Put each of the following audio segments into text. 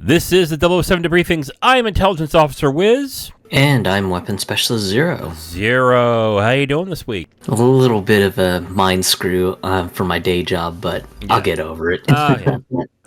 This is the 007 Debriefings. I am Intelligence Officer Wiz. And I'm Weapons Specialist Zero. Zero, how you doing this week? A little bit of a mind screw for my day job, but I'll get over it. Yeah.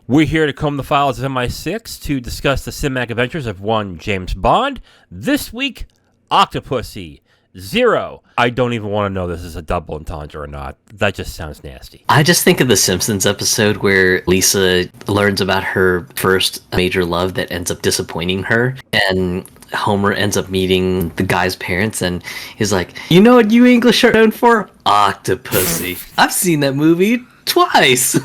We're here to comb the files of MI6 to discuss the cinematic adventures of one James Bond. This week, Octopussy. Zero. I don't even want to know this is a double entendre or not. That just sounds nasty. I just think of the Simpsons episode where Lisa learns about her first major love that ends up disappointing her, and Homer ends up meeting the guy's parents, and he's like, "You know what you English are known for? Octopussy. I've seen that movie twice."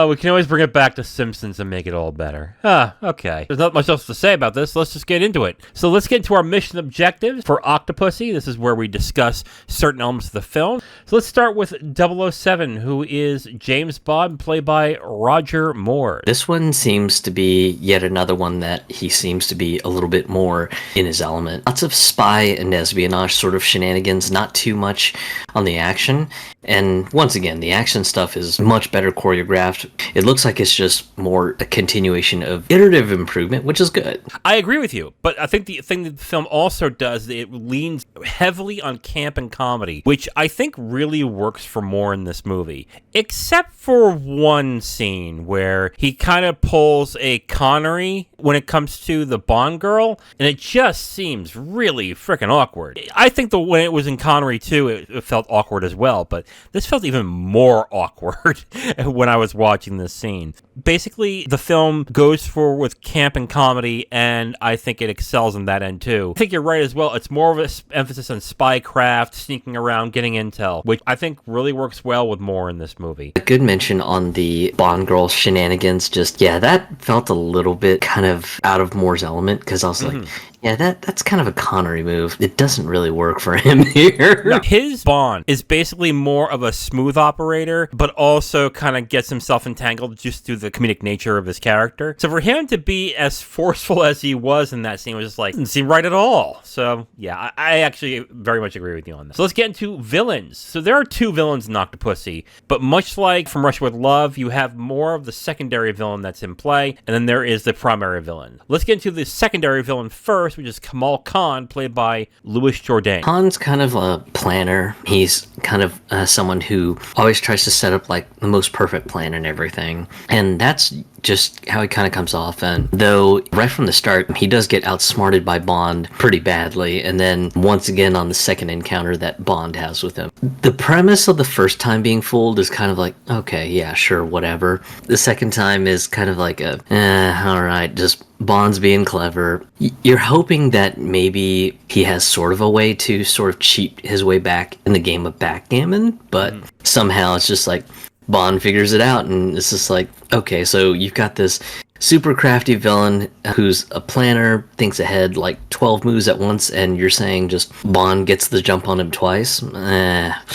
We can always bring it back to Simpsons and make it all better. Okay. There's not much else to say about this. Let's just get into it. So let's get into our mission objectives for Octopussy. This is where we discuss certain elements of the film. So let's start with 007, who is James Bond, played by Roger Moore. This one seems to be yet another one that he seems to be a little bit more in his element. Lots of spy and espionage sort of shenanigans, not too much on the action. And once again, the action stuff is much better choreographed. It looks like it's just more a continuation of iterative improvement, which is good. I agree with you, but I think the thing that the film also does is it leans heavily on camp and comedy, which I think really works for Moore in this movie. Except for one scene where he kind of pulls a Connery when it comes to the Bond girl, and it just seems really freaking awkward. I think when it was in Connery too, it felt awkward as well, but this felt even more awkward when I was watching this scene. Basically, the film goes with camp and comedy, and I think it excels in that end too. I think you're right as well. It's more of an emphasis on spycraft, sneaking around, getting intel, which I think really works well with Moore in this movie. A good mention on the Bond girl shenanigans. That felt a little bit kind of out of Moore's element, because I was like, yeah, that's kind of a Connery move. It doesn't really work for him here. No, his Bond is basically more of a smooth operator, but also kind of gets himself entangled just through the comedic nature of his character. So for him to be as forceful as he was in that scene was just like, didn't seem right at all. So yeah, I actually very much agree with you on this. So let's get into villains. So there are two villains in Octopussy, but much like From Russia with Love, you have more of the secondary villain that's in play, and then there is the primary villain. Let's get into the secondary villain first, which is Kamal Khan, played by Louis Jourdain. Khan's kind of a planner. He's kind of someone who always tries to set up like the most perfect plan and everything. And that's just how he kind of comes off. And though right from the start, he does get outsmarted by Bond pretty badly. And then once again on the second encounter that Bond has with him. The premise of the first time being fooled is kind of like, okay, yeah, sure, whatever. The second time is kind of like all right, just Bond's being clever. You're hoping that maybe he has sort of a way to sort of cheat his way back in the game of backgammon, but somehow it's just like Bond figures it out, and it's just like, okay, so you've got this super crafty villain who's a planner, thinks ahead like 12 moves at once, and you're saying just Bond gets the jump on him twice?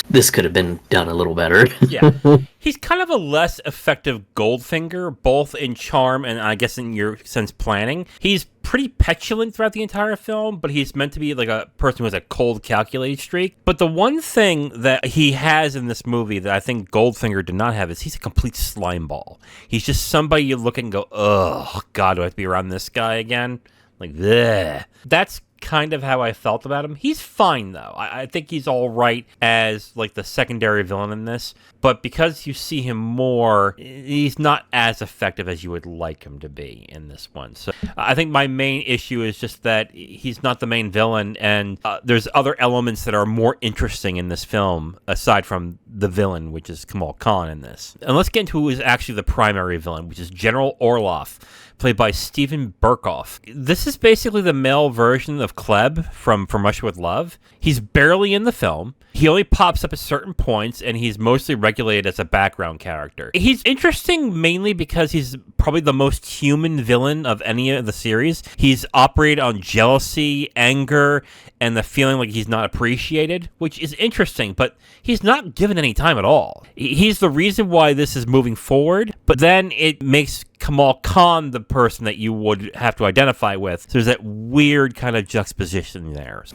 This could have been done a little better. Yeah. He's kind of a less effective Goldfinger, both in charm and I guess in your sense planning. He's pretty petulant throughout the entire film, but he's meant to be like a person who has a cold, calculated streak. But the one thing that he has in this movie that I think Goldfinger did not have is he's a complete slimeball. He's just somebody you look at and go, oh, God, do I have to be around this guy again? Like, bleh. That's kind of how I felt about him. He's fine, though. I think he's all right as like the secondary villain in this, but because you see him more, he's not as effective as you would like him to be in this one. So I think my main issue is just that he's not the main villain, and there's other elements that are more interesting in this film aside from the villain, which is Kamal Khan in this. And let's get into who is actually the primary villain, which is General Orloff, played by Steven Berkoff. This is basically the male version of Kleb from Russia with Love. He's barely in the film. He only pops up at certain points, and he's mostly regulated as a background character. He's interesting mainly because he's probably the most human villain of any of the series. He's operated on jealousy, anger, and the feeling like he's not appreciated, which is interesting, but he's not given any time at all. He's the reason why this is moving forward, but then it makes Kamal Khan the person that you would have to identify with. So there's that weird kind of juxtaposition there.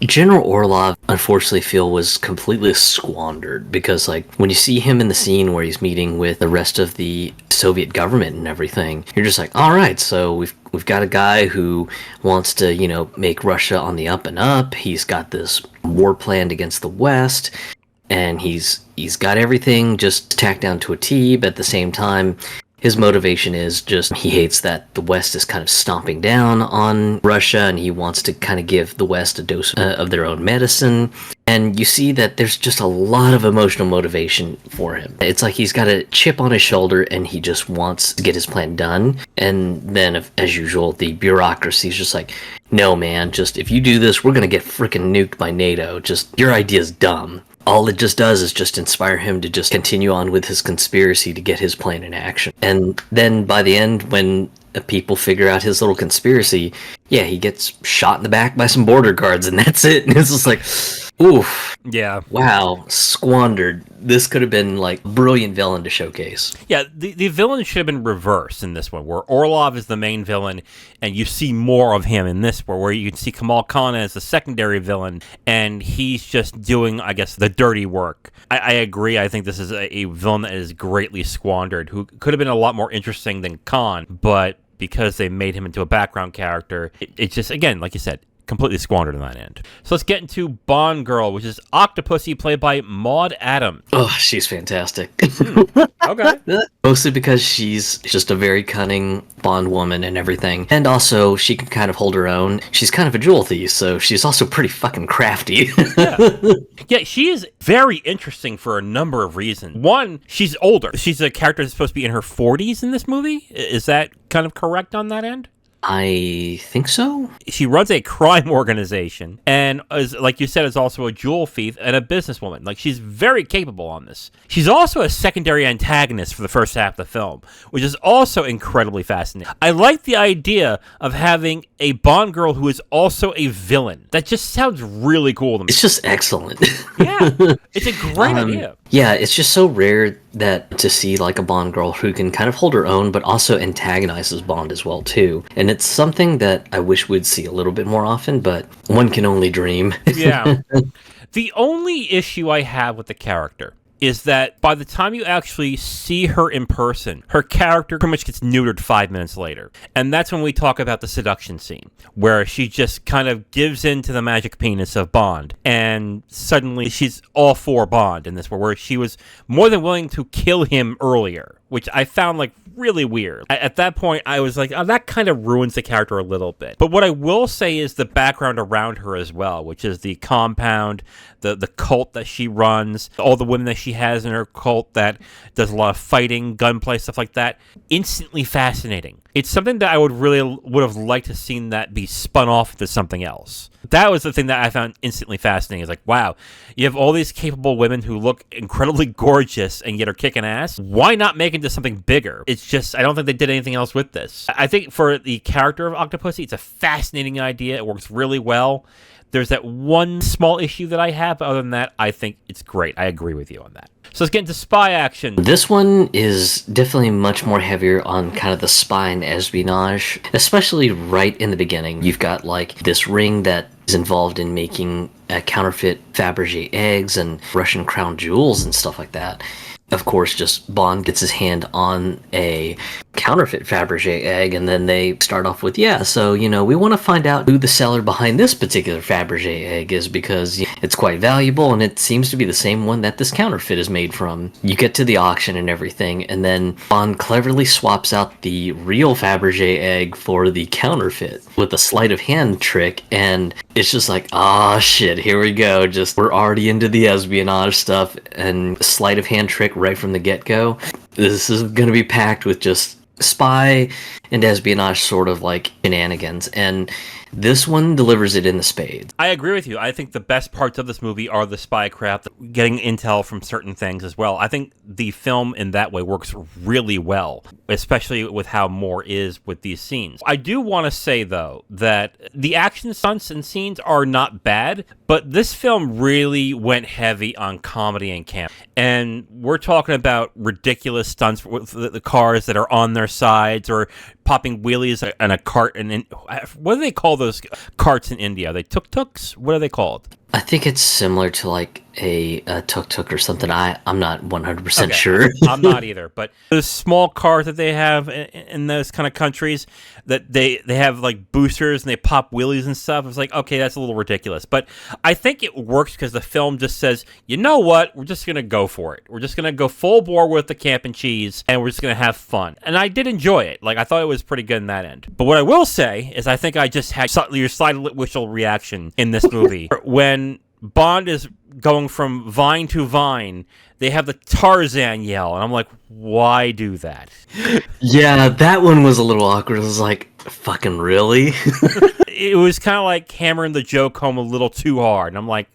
General Orlov, unfortunately, feel was completely squandered because, like, when you see him in the scene where he's meeting with the rest of the Soviet government and everything, you're just like, all right, so we've got a guy who wants to, make Russia on the up and up. He's got this war planned against the West, and he's got everything just tacked down to a T, but at the same time, his motivation is just he hates that the West is kind of stomping down on Russia, and he wants to kind of give the West a dose of their own medicine. And you see that there's just a lot of emotional motivation for him. It's like he's got a chip on his shoulder, and he just wants to get his plan done. And then, as usual, the bureaucracy is just like, no, man, just if you do this, we're going to get freaking nuked by NATO. Just, your idea's dumb. All it just does is just inspire him to just continue on with his conspiracy to get his plan in action. And then by the end, when people figure out his little conspiracy, yeah, he gets shot in the back by some border guards, and that's it. And it's just like, oof. Yeah. Wow, squandered. This could have been, like, a brilliant villain to showcase. Yeah, the villain should have been reversed in this one, where Orlov is the main villain, and you see more of him in this one, where you can see Kamal Khan as the secondary villain, and he's just doing, I guess, the dirty work. I agree. I think this is a villain that is greatly squandered, who could have been a lot more interesting than Khan, but because they made him into a background character, it's just, again, like you said, completely squandered on that end. So let's get into Bond Girl, which is Octopussy, played by Maud Adams. Oh, she's fantastic. Okay. Mostly because she's just a very cunning Bond woman and everything. And also, she can kind of hold her own. She's kind of a jewel thief, so she's also pretty fucking crafty. Yeah, she is very interesting for a number of reasons. One, she's older. She's a character that's supposed to be in her 40s in this movie. Is that kind of correct on that end? I think so. She runs a crime organization and, like you said, is also a jewel thief and a businesswoman. Like, she's very capable on this. She's also a secondary antagonist for the first half of the film, which is also incredibly fascinating. I like the idea of having a Bond girl who is also a villain. That just sounds really cool to me. It's just excellent. Yeah, it's a great idea. Yeah, it's just so rare that to see like a Bond girl who can kind of hold her own, but also antagonizes Bond as well too. And it's something that I wish we'd see a little bit more often, but one can only dream. Yeah. The only issue I have with the character is that by the time you actually see her in person, her character pretty much gets neutered 5 minutes later. And that's when we talk about the seduction scene, where she just kind of gives in to the magic penis of Bond. And suddenly she's all for Bond in this, where she was more than willing to kill him earlier, which I found like really weird. At that point, I was like, oh, that kind of ruins the character a little bit. But what I will say is the background around her as well, which is the compound, the cult that she runs, all the women that she has in her cult that does a lot of fighting, gunplay, stuff like that. Instantly fascinating. It's something that I would have liked to seen that be spun off into something else. That was the thing that I found instantly fascinating. It's like, wow, you have all these capable women who look incredibly gorgeous and yet are kicking ass. Why not make it into something bigger? It's just, I don't think they did anything else with this. I think for the character of Octopussy, it's a fascinating idea. It works really well. There's that one small issue that I have, but other than that, I think it's great. I agree with you on that. So let's get into spy action. This one is definitely much more heavier on kind of the spy and espionage, especially right in the beginning. You've got like this ring that is involved in making counterfeit Fabergé eggs and Russian crown jewels and stuff like that. Of course, just Bond gets his hand on a counterfeit Fabergé egg, and then they start off with, so, we want to find out who the seller behind this particular Fabergé egg is because it's quite valuable, and it seems to be the same one that this counterfeit is made from. You get to the auction and everything, and then Bond cleverly swaps out the real Fabergé egg for the counterfeit with a sleight of hand trick, and it's just like, shit, here we go. We're already into the espionage stuff, and sleight of hand trick right from the get-go. This is going to be packed with just spy and espionage sort of like shenanigans, and this one delivers it in the spades. I agree with you. I think the best parts of this movie are the spycraft, getting intel from certain things as well. I think the film in that way works really well, especially with how more is with these scenes. I do want to say, though, that the action stunts and scenes are not bad, but this film really went heavy on comedy and camp. And we're talking about ridiculous stunts with the cars that are on their sides, or popping wheelies on a cart. And what do they call those carts in India? Are they tuk-tuks? What are they called? I think it's similar to like a tuk-tuk or something. I'm not 100% sure. I'm not either. But those small cars that they have in those kind of countries, that they have like boosters and they pop wheelies and stuff. It's like, okay, that's a little ridiculous. But I think it works because the film just says, you know what? We're just going to go for it. We're just going to go full bore with the camp and cheese, and we're just going to have fun. And I did enjoy it. Like, I thought it was pretty good in that end. But what I will say is I think I just had your side whistle reaction in this movie. When Bond is going from vine to vine, they have the Tarzan yell, and I'm like, why do that? Yeah, that one was a little awkward. It was like, fucking really? It was kind of like hammering the joke home a little too hard, and I'm like,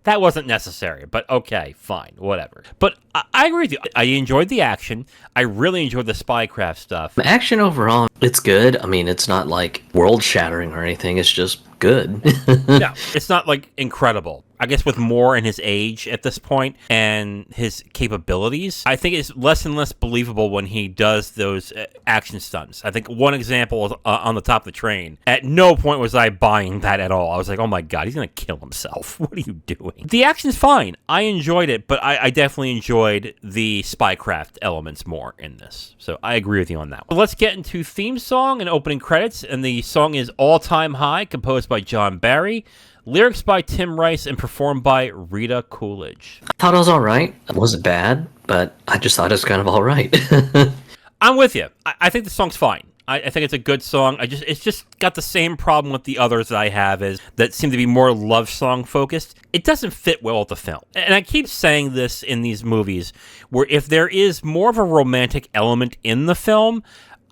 that wasn't necessary, but okay, fine, whatever. But I agree with you. I enjoyed the action. I really enjoyed the spycraft stuff. The action overall, it's good. I mean, it's not like world-shattering or anything. It's just good. Yeah, it's not like incredible. I guess with Moore and his age at this point and his capabilities, I think it's less and less believable when he does those action stunts. I think one example is on the top of the train. At no point was I buying that at all. I was like, oh my God, he's going to kill himself. What are you doing? The action's fine. I enjoyed it, but I definitely enjoyed the spycraft elements more in this. So I agree with you on that one. Let's get into theme song and opening credits. And the song is All Time High, composed by John Barry. Lyrics by Tim Rice and performed by Rita Coolidge. I thought it was all right. It wasn't bad, but I just thought it was kind of all right. I'm with you. I think the song's fine. I think it's a good song. It's just got the same problem with the others that I have is that seem to be more love song focused. It doesn't fit well with the film. And I keep saying this in these movies, where if there is more of a romantic element in the film,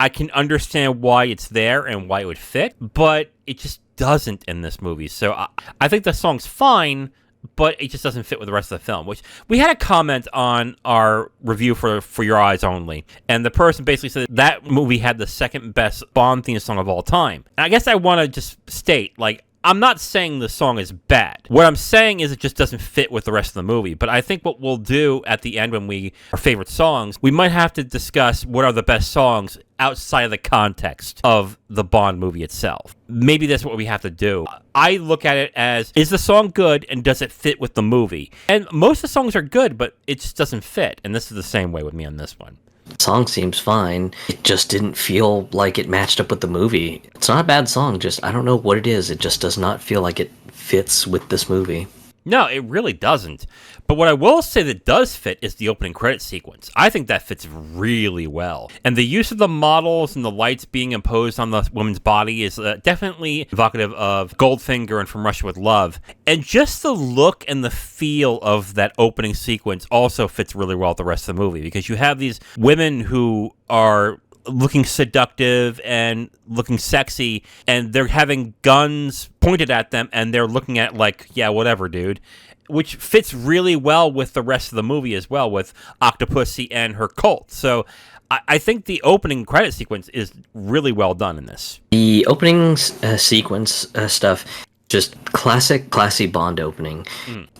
I can understand why it's there and why it would fit, but it just doesn't in this movie. So I think the song's fine, but it just doesn't fit with the rest of the film. Which we had a comment on our review for Your Eyes Only, and the person basically said that movie had the second best Bond theme song of all time. And I guess I want to just state, like, I'm not saying the song is bad. What I'm saying is it just doesn't fit with the rest of the movie. But I think what we'll do at the end when our favorite songs, we might have to discuss what are the best songs outside of the context of the Bond movie itself. Maybe that's what we have to do. I look at it as, is the song good and does it fit with the movie? And most of the songs are good, but it just doesn't fit. And this is the same way with me on this one. Song seems fine. It just didn't feel like it matched up with the movie. It's not a bad song, just I don't know what it is. It just does not feel like it fits with this movie. No, it really doesn't. But what I will say that does fit is the opening credit sequence. I think that fits really well. And the use of the models and the lights being imposed on the woman's body is definitely evocative of Goldfinger and From Russia with Love. And just the look and the feel of that opening sequence also fits really well with the rest of the movie, because you have these women who are looking seductive and looking sexy, and they're having guns pointed at them, and they're looking at like, yeah, whatever, dude. Which fits really well with the rest of the movie as well, with Octopussy and her cult. So I think the opening credit sequence is really well done in this. The opening sequence stuff, just classy Bond opening.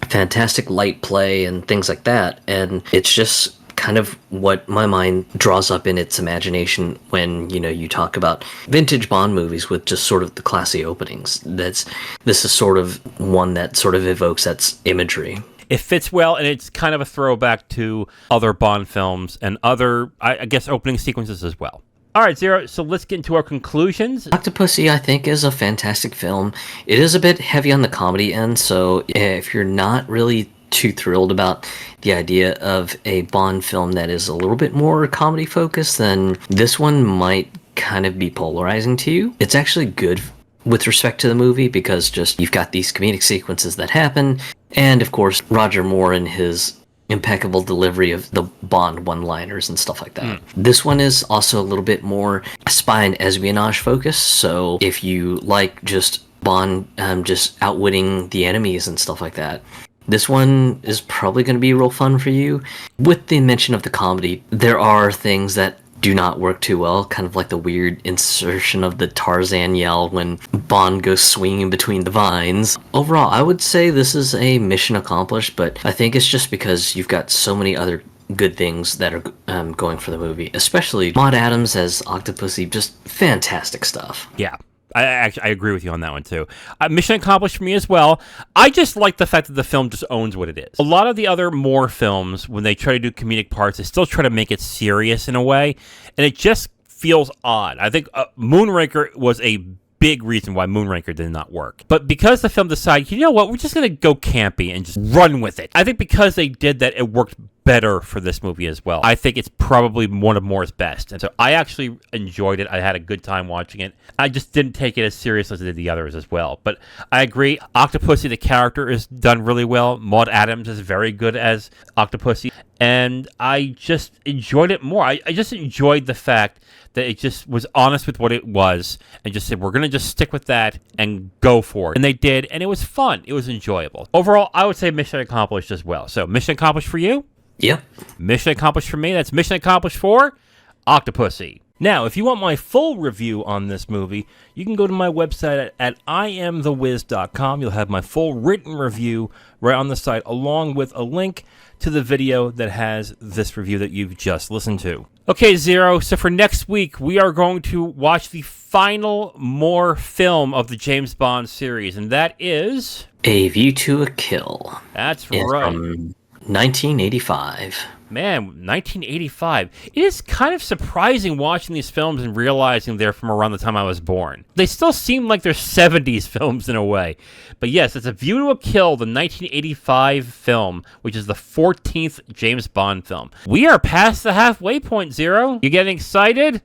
Fantastic light play and things like that. And it's just kind of what my mind draws up in its imagination when, you talk about vintage Bond movies with just sort of the classy openings. This is sort of one that sort of evokes that imagery. It fits well, and it's kind of a throwback to other Bond films and other, I guess, opening sequences as well. All right, Zero, so let's get into our conclusions. Octopussy, I think, is a fantastic film. It is a bit heavy on the comedy end, so if you're not really too thrilled about the idea of a Bond film that is a little bit more comedy focused, then this one might kind of be polarizing to you. It's actually good with respect to the movie because just you've got these comedic sequences that happen, and of course Roger Moore and his impeccable delivery of the Bond one-liners and stuff like that. This one is also a little bit more spy and espionage focused, so if you like just Bond just outwitting the enemies and stuff like that, this one is probably going to be real fun for you. With the mention of the comedy, there are things that do not work too well, kind of like the weird insertion of the Tarzan yell when Bond goes swinging between the vines. Overall, I would say this is a mission accomplished, but I think it's just because you've got so many other good things that are going for the movie, especially Maud Adams as Octopussy. Just fantastic stuff. Yeah. I agree with you on that one, too. Mission accomplished for me as well. I just like the fact that the film just owns what it is. A lot of the other Moore films, when they try to do comedic parts, they still try to make it serious in a way, and it just feels odd. I think Moonraker was a big reason why Moonraker did not work. But because the film decided, you know what, we're just going to go campy and just run with it. I think because they did that, it worked better for this movie as well. I think it's probably one of Moore's best. And so I actually enjoyed it. I had a good time watching it. I just didn't take it as serious as I did the others as well. But I agree, Octopussy, the character, is done really well. Maud Adams is very good as Octopussy. And I just enjoyed it more. I just enjoyed the fact that it just was honest with what it was and just said, we're going to just stick with that and go for it. And they did, and it was fun. It was enjoyable. Overall, I would say mission accomplished as well. So, mission accomplished for you? Yep. Mission accomplished for me. That's mission accomplished for Octopussy. Now, if you want my full review on this movie, you can go to my website at IamTheWiz.com. You'll have my full written review right on the site, along with a link to the video that has this review that you've just listened to. Okay, Zero, so for next week, we are going to watch the final Moore film of the James Bond series, and that is... A View to a Kill. That's right. From 1985. Man, 1985. It is kind of surprising watching these films and realizing they're from around the time I was born. They still seem like they're 70s films in a way. But yes, it's A View to a Kill, the 1985 film, which is the 14th James Bond film. We are past the halfway point, Zero. You getting excited?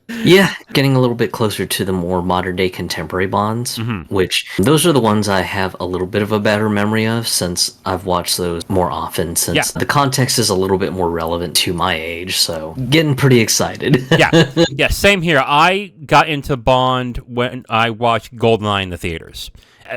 Yeah, getting a little bit closer to the more modern day contemporary Bonds, which those are the ones I have a little bit of a better memory of since I've watched those more often, since the context is a little bit more relevant to my age, so getting pretty excited. Yeah, same here. I got into Bond when I watched GoldenEye in the theaters.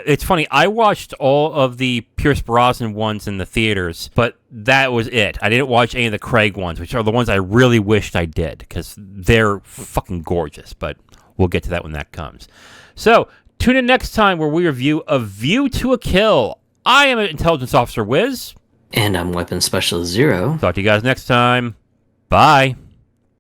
It's funny, I watched all of the Pierce Brosnan ones in the theaters, but that was it. I didn't watch any of the Craig ones, which are the ones I really wished I did, because they're fucking gorgeous, but we'll get to that when that comes. So, tune in next time where we review A View to a Kill. I am Intelligence Officer Wiz. And I'm Weapons Specialist Zero. Talk to you guys next time. Bye.